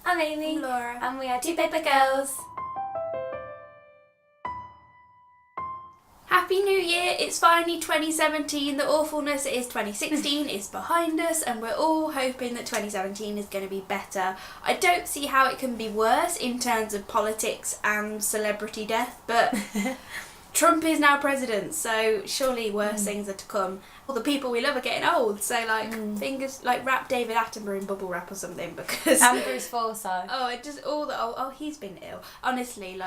I'm Amy. I'm Laura. And we are Two Paper Girls. Happy New Year! It's finally 2017. The awfulness that is 2016 is behind us, and we're all hoping that 2017 is going to be better. I don't see how it can be worse in terms of politics and celebrity death, but Trump is now president, so surely worse things are to come. All the people we love are getting old, so fingers wrap David Attenborough in bubble wrap or something, because And Bruce Forsyth. He's been ill. Honestly,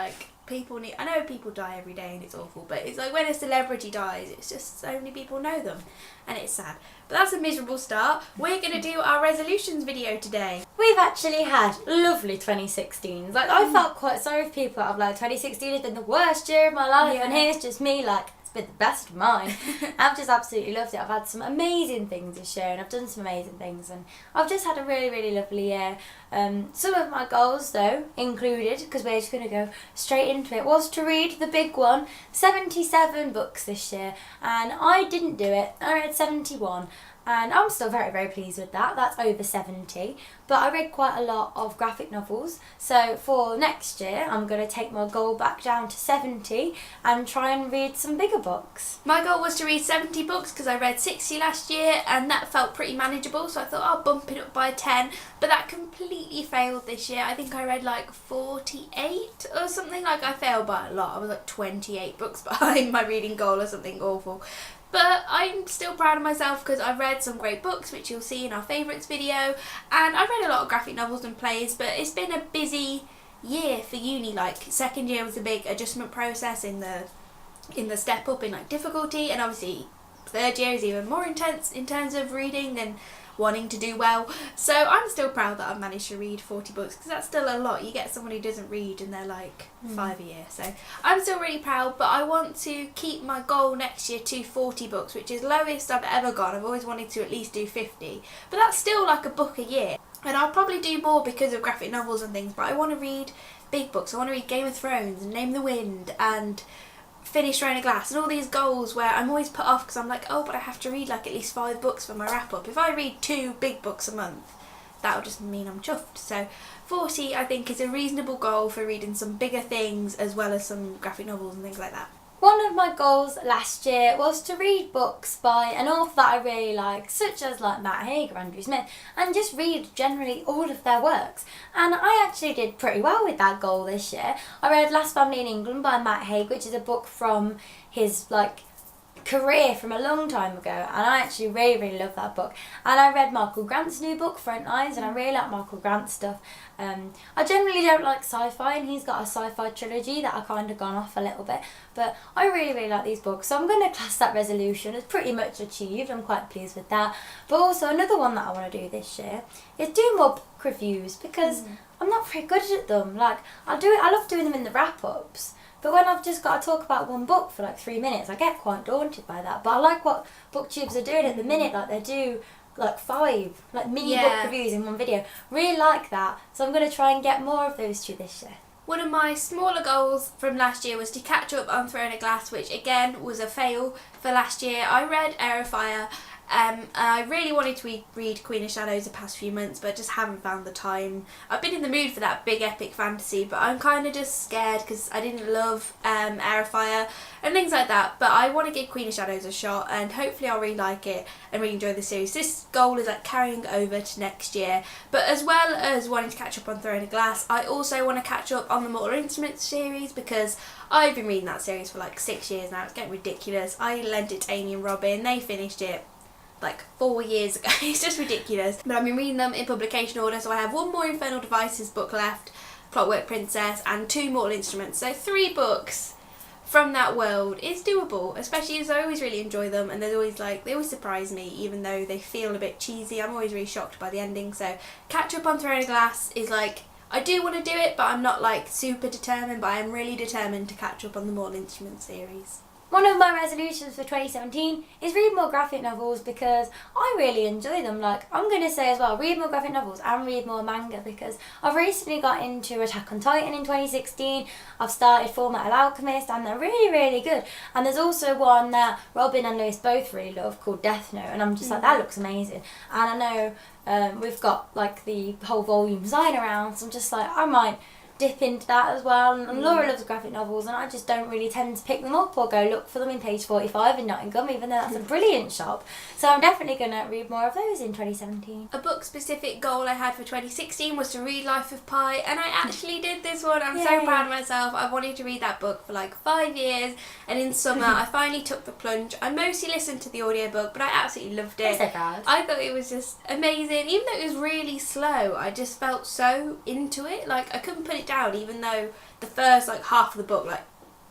people need. I know people die every day and it's awful, but it's like when a celebrity dies, it's just so many people know them, and it's sad. But that's a miserable start. We're gonna do our resolutions video today. We've actually had lovely 2016s. I felt quite sorry for people that have 2016 has been the worst year of my life, and here's just me it's been the best of mine. I've just absolutely loved it. I've had some amazing things this year, and I've done some amazing things, and I've just had a really, really lovely year. Some of my goals, though, included, because we're just going to go straight into it, was to read the big one, 77 books this year, and I didn't do it. I read 71. And I'm still very, very pleased with that. That's over 70. But I read quite a lot of graphic novels. So for next year, I'm going to take my goal back down to 70 and try and read some bigger books. My goal was to read 70 books because I read 60 last year, and that felt pretty manageable. So I thought I'll bump it up by 10. But that completely failed this year. I think I read 48 or something. I failed by a lot. I was 28 books behind my reading goal or something awful. But I'm still proud of myself because I've read some great books, which you'll see in our favourites video, and I've read a lot of graphic novels and plays, but it's been a busy year for uni. Second year was a big adjustment process in the step up in difficulty, and obviously third year is even more intense in terms of reading and wanting to do well. So I'm still proud that I've managed to read 40 books, because that's still a lot. You get someone who doesn't read and they're 5 a year, so I'm still really proud. But I want to keep my goal next year to 40 books, which is lowest I've ever gone. I've always wanted to at least do 50, but that's still a book a year, and I'll probably do more because of graphic novels and things. But I want to read big books. I want to read Game of Thrones and Name the Wind and finish Throne of Glass, and all these goals where I'm always put off because I'm but I have to read at least 5 books for my wrap up. If I read 2 big books a month, that'll just mean I'm chuffed. So 40 I think is a reasonable goal for reading some bigger things as well as some graphic novels and things like that. One of my goals last year was to read books by an author that I really like, such as Matt Haig or Andrew Smith, and just read generally all of their works. And I actually did pretty well with that goal this year. I read Last Family in England by Matt Haig, which is a book from his career from a long time ago, and I actually really, really love that book. And I read Michael Grant's new book, Frontlines, and I really like Michael Grant's stuff. I generally don't like sci-fi, and he's got a sci-fi trilogy that I kind of gone off a little bit, but I really, really like these books, so I'm going to class that resolution as pretty much achieved. I'm quite pleased with that. But also another one that I want to do this year is do more book reviews, because I'm not very good at them. I love doing them in the wrap-ups, but when I've just got to talk about one book for 3 minutes, I get quite daunted by that. But I like what BookTubes are doing at the minute. They do 5 mini book reviews in one video. Really like that. So I'm going to try and get more of those too this year. One of my smaller goals from last year was to catch up on Throne of Glass, which again was a fail for last year. I read Air of Fire. I really wanted to read Queen of Shadows the past few months, but just haven't found the time. I've been in the mood for that big epic fantasy, but I'm kind of just scared because I didn't love Air of Fire and things like that. But I want to give Queen of Shadows a shot, and hopefully I'll really like it and really enjoy the series. This goal is carrying over to next year. But as well as wanting to catch up on Throne of Glass, I also want to catch up on the Mortal Instruments series, because I've been reading that series for 6 years now. It's getting ridiculous. I lent it to Amy and Robin. They finished it 4 years ago. It's just ridiculous. But I've been reading them in publication order, so I have 1 more Infernal Devices book left, Clockwork Princess, and 2 Mortal Instruments. So 3 books from that world is doable, especially as I always really enjoy them, and there's always they always surprise me, even though they feel a bit cheesy. I'm always really shocked by the ending. So catch up on Throne of Glass is I do want to do it, but I'm not super determined, but I'm really determined to catch up on the Mortal Instruments series. One of my resolutions for 2017 is read more graphic novels, because I really enjoy them. I'm going to say as well, read more graphic novels and read more manga, because I've recently got into Attack on Titan in 2016. I've started Fullmetal Alchemist, and they're really, really good. And there's also one that Robin and Lewis both really love called Death Note, and I'm just that looks amazing. And I know We've got like the whole volumes lying around, so I'm just like, I might dip into that as well. And Laura loves graphic novels, and I just don't really tend to pick them up or go look for them in page 45 in Nottingham, even though that's a brilliant shop. So I'm definitely going to read more of those in 2017. A book specific goal I had for 2016 was to read Life of Pi, and I actually did this one. I'm so proud of myself. I wanted to read that book for like 5 years, and in summer I finally took the plunge. I mostly listened to the audiobook, but I absolutely loved it. I'm so proud. I thought it was just amazing. Even though it was really slow, I just felt so into it. Like, I couldn't put it down, even though the first like half of the book, like,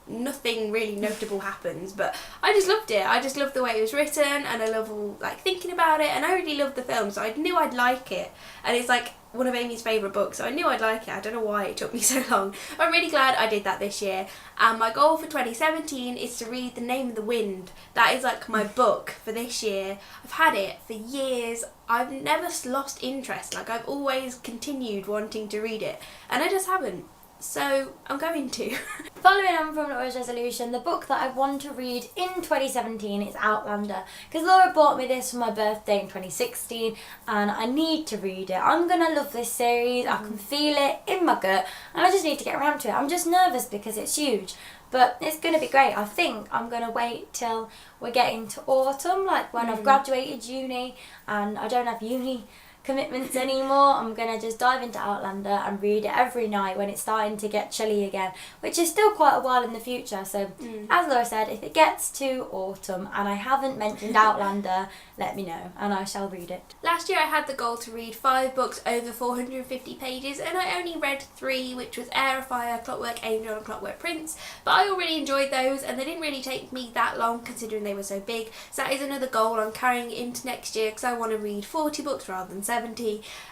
nothing really notable happens, but I just loved it. I just loved the way it was written, and I love all like thinking about it, and I really loved the film, so I knew I'd like it. And it's like one of Amy's favourite books, so I knew I'd like it. I don't know why it took me so long. I'm really glad I did that this year. And my goal for 2017 is to read The Name of the Wind. That is like my book for this year. I've had it for years. I've never lost interest. Like, I've always continued wanting to read it, and I just haven't. So I'm going to. Following on from Laura's resolution, the book that I want to read in 2017 is Outlander, because Laura bought me this for my birthday in 2016, and I need to read it. I'm going to love this series. I can feel it in my gut, and I just need to get around to it. I'm just nervous because it's huge, but it's going to be great. I think I'm going to wait till we're getting to autumn, like when I've graduated uni and I don't have uni commitments anymore. I'm going to just dive into Outlander and read it every night when it's starting to get chilly again, which is still quite a while in the future. So as Laura said, if it gets to autumn and I haven't mentioned Outlander, let me know and I shall read it. Last year I had the goal to read 5 books over 450 pages, and I only read 3, which was Air of Fire, Clockwork Angel and Clockwork Prince, but I already enjoyed those, and they didn't really take me that long considering they were so big. So that is another goal I'm carrying into next year, because I want to read 40 books rather than 70.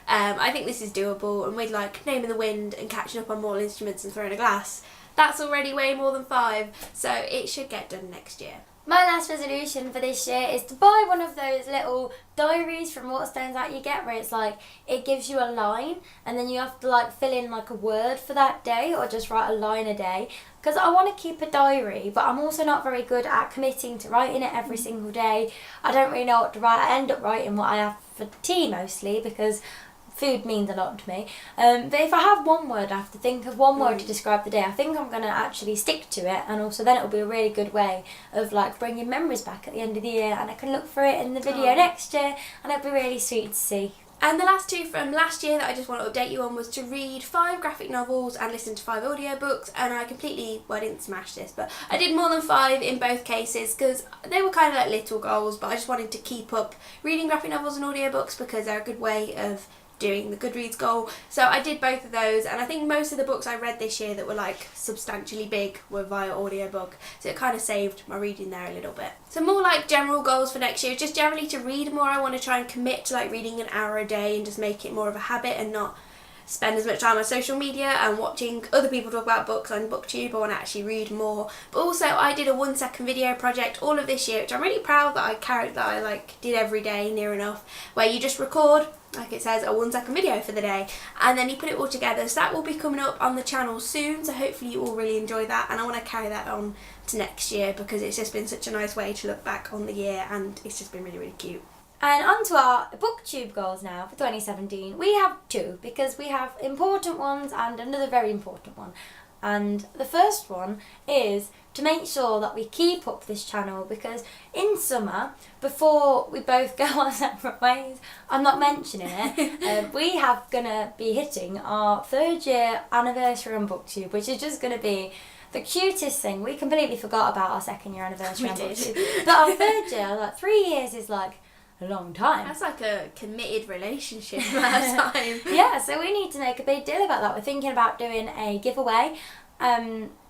I think this is doable, and with like Name of the Wind and catching up on Mortal Instruments and Throne of Glass, that's already way more than 5, so it should get done next year. My last resolution for this year is to buy one of those little diaries from Waterstones that you get, where it's like, it gives you a line and then you have to like fill in like a word for that day, or just write a line a day, because I want to keep a diary, but I'm also not very good at committing to writing it every single day. I don't really know what to write. I end up writing what I have for tea mostly, because food means a lot to me. But if I have one word, I have to think of one word to describe the day. I think I'm going to actually stick to it, and also then it'll be a really good way of like bringing memories back at the end of the year, and I can look for it in the video next year, and it'll be really sweet to see. And the last 2 from last year that I just want to update you on was to read 5 graphic novels and listen to 5 audiobooks, and I didn't smash this, but I did more than 5 in both cases, because they were kind of like little goals, but I just wanted to keep up reading graphic novels and audiobooks because they're a good way of doing the Goodreads goal. So I did both of those, and I think most of the books I read this year that were like substantially big were via audiobook, so it kind of saved my reading there a little bit. So more like general goals for next year, just generally to read more. I want to try and commit to like reading an hour a day and just make it more of a habit, and not spend as much time on social media and watching other people talk about books on BookTube. I want to actually read more. But also I did a 1-second video project all of this year, which I'm really proud that I like did every day near enough, where you just record, like it says, a 1-second video for the day, and then you put it all together. So that will be coming up on the channel soon, so hopefully you all really enjoy that, and I want to carry that on to next year, because it's just been such a nice way to look back on the year, and it's just been really, really cute. And on to our BookTube goals now for 2017. We have 2, because we have important ones and another very important one. And the first one is to make sure that we keep up this channel, because in summer, before we both go our separate ways, I'm not mentioning it, we have going to be hitting our 3rd year anniversary on BookTube, which is just going to be the cutest thing. We completely forgot about our 2nd year anniversary on BookTube. But our 3rd year, like 3 years is like a long time. That's like a committed relationship amount of time. Yeah, so we need to make a big deal about that. We're thinking about doing a giveaway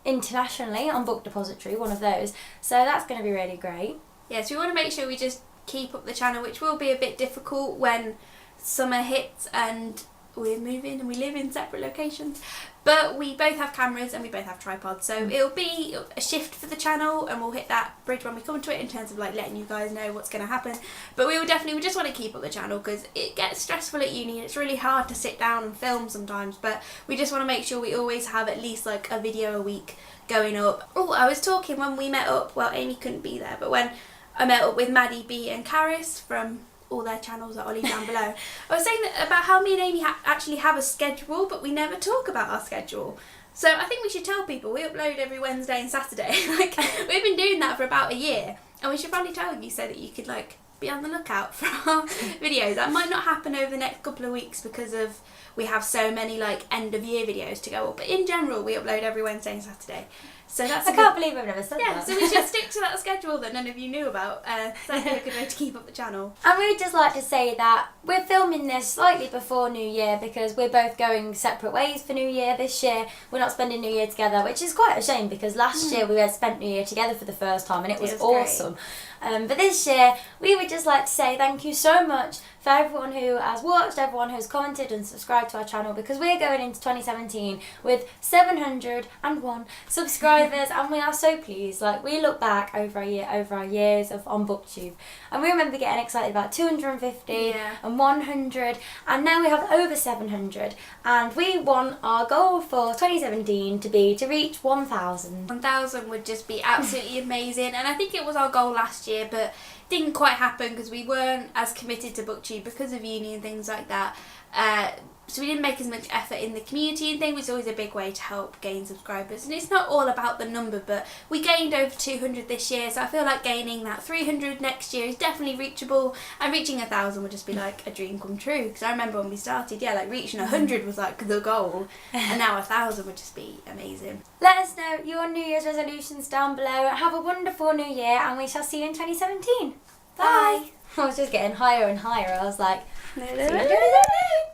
internationally on Book Depository, one of those. So that's going to be really great. Yeah, so we want to make sure we just keep up the channel, which will be a bit difficult when summer hits and we're moving and we live in separate locations. But we both have cameras and we both have tripods, so it'll be a shift for the channel, and we'll hit that bridge when we come to it in terms of like letting you guys know what's going to happen. But we just want to keep up the channel, because it gets stressful at uni and it's really hard to sit down and film sometimes, but we just want to make sure we always have at least like a video a week going up. Oh, I was talking when we met up, well, Amy couldn't be there, but when I met up with Maddie B and Caris from all their channels that I'll leave down below. I was saying that about how me and Amy actually have a schedule, but we never talk about our schedule. So I think we should tell people we upload every Wednesday and Saturday. Like, we've been doing that for about a year, and we should probably tell you so that you could like be on the lookout for our videos. That might not happen over the next couple of weeks because of we have so many like end of year videos to go up, but in general we upload every Wednesday and Saturday. So that's I can't believe I've never said that. so we should stick to that schedule that none of you knew about. So that's a good way to keep up the channel. And we'd just like to say that we're filming this slightly before New Year because we're both going separate ways for New Year this year. We're not spending New Year together, which is quite a shame because last year we had spent New Year together for the first time and it was awesome. But this year we would just like to say thank you so much for everyone who has watched, everyone who's commented and subscribed to our channel, because we're going into 2017 with 701 subscribers and we are so pleased. Like, we look back over our years on BookTube and we remember getting excited about 250 and 100 and now we have over 700 and we want our goal for 2017 to be to reach 1,000. 1,000 would just be absolutely amazing, and I think it was our goal last year but didn't quite happen because we weren't as committed to BookTube because of uni and things like that. So we didn't make as much effort in the community and thing, which is always a big way to help gain subscribers. And it's not all about the number, but we gained over 200 this year, so I feel like gaining that 300 next year is definitely reachable, and reaching 1,000 would just be like a dream come true. Because I remember when we started, like reaching 100 was like the goal, and now 1,000 would just be amazing. Let us know your New Year's resolutions down below. Have a wonderful New Year and we shall see you in 2017. Bye! I was just getting higher and higher. I was like, see you in 2017.